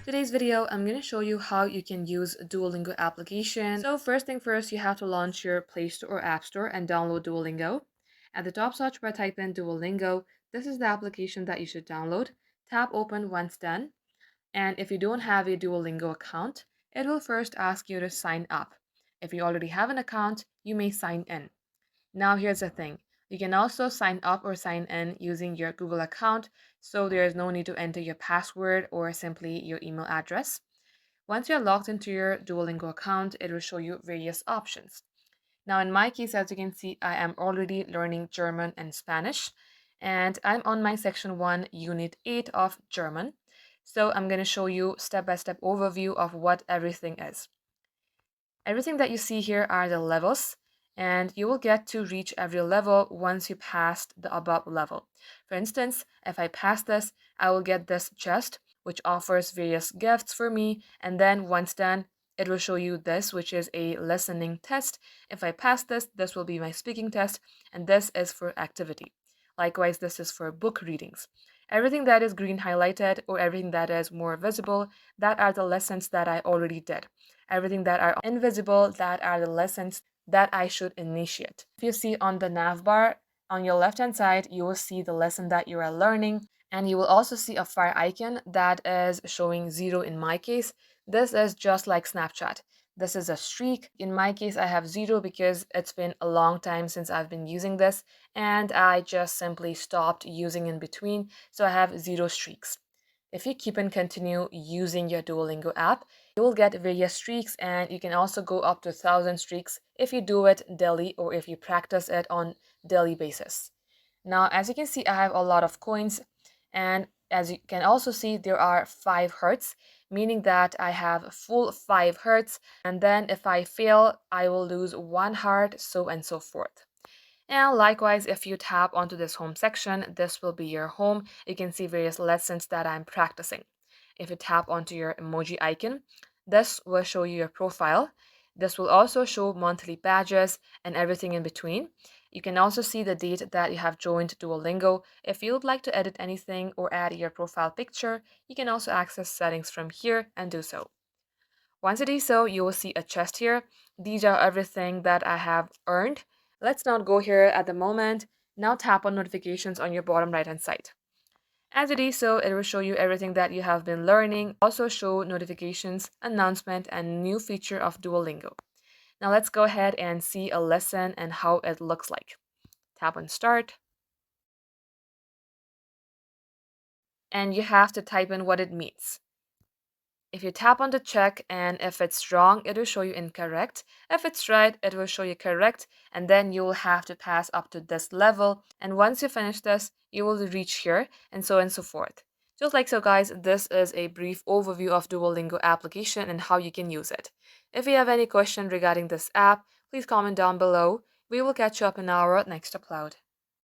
Today's video, I'm going to show you how you can use Duolingo application. So first thing first, you have to launch your Play Store or App Store and download Duolingo. At the top search bar, type in Duolingo. This is the application that you should download. Tap open once done. And if you don't have a Duolingo account, it will first ask you to sign up. If you already have an account, you may sign in. Now here's the thing. You can also sign up or sign in using your Google account, so there is no need to enter your password or simply your email address. Once you're logged into your Duolingo account, it will show you various options. Now in my case, as you can see, I am already learning German and Spanish, and I'm on my section 1, unit 8 of German. So I'm going to show you step-by-step overview of what everything is. Everything that you see here are the levels, and you will get to reach every level once you pass the above level. For instance, if I pass this, I will get this chest, which offers various gifts for me, and then once done, it will show you this, which is a listening test. If I pass this, this will be my speaking test, and this is for activity. Likewise, this is for book readings. Everything that is green highlighted or everything that is more visible, that are the lessons that I already did. Everything that are invisible, that are the lessons that I should initiate. If you see on the nav bar on your left hand side, you will see the lesson that you are learning, and you will also see a fire icon that is showing 0 in my case. This is just like Snapchat. This is a streak. In my case, I have 0 because it's been a long time since I've been using this, and I just simply stopped using in between, so I have 0 streaks. If you keep and continue using your Duolingo app, you will get various streaks, and you can also go up to 1,000 streaks if you do it daily or if you practice it on daily basis. Now, as you can see, I have a lot of coins, and as you can also see, there are 5 hertz, meaning that I have full 5 hertz, and then if I fail, I will lose 1 heart, so and so forth. And likewise, if you tap onto this home section, this will be your home. You can see various lessons that I'm practicing. If you tap onto your emoji icon, this will show you your profile. This will also show monthly badges and everything in between. You can also see the date that you have joined Duolingo. If you would like to edit anything or add your profile picture, you can also access settings from here and do so. Once you do so, you will see a chest here. These are everything that I have earned. Let's not go here at the moment. Now tap on notifications on your bottom right hand side. As you do so, it will show you everything that you have been learning, also show notifications, announcement, and new feature of Duolingo. Now let's go ahead and see a lesson and how it looks like. Tap on start. And you have to type in what it means. If you tap on the check and if it's wrong, it will show you incorrect. If it's right, it will show you correct, and then you will have to pass up to this level. And once you finish this, you will reach here and so forth. Just like so, guys, this is a brief overview of Duolingo application and how you can use it. If you have any question regarding this app, please comment down below. We will catch you up in our next upload.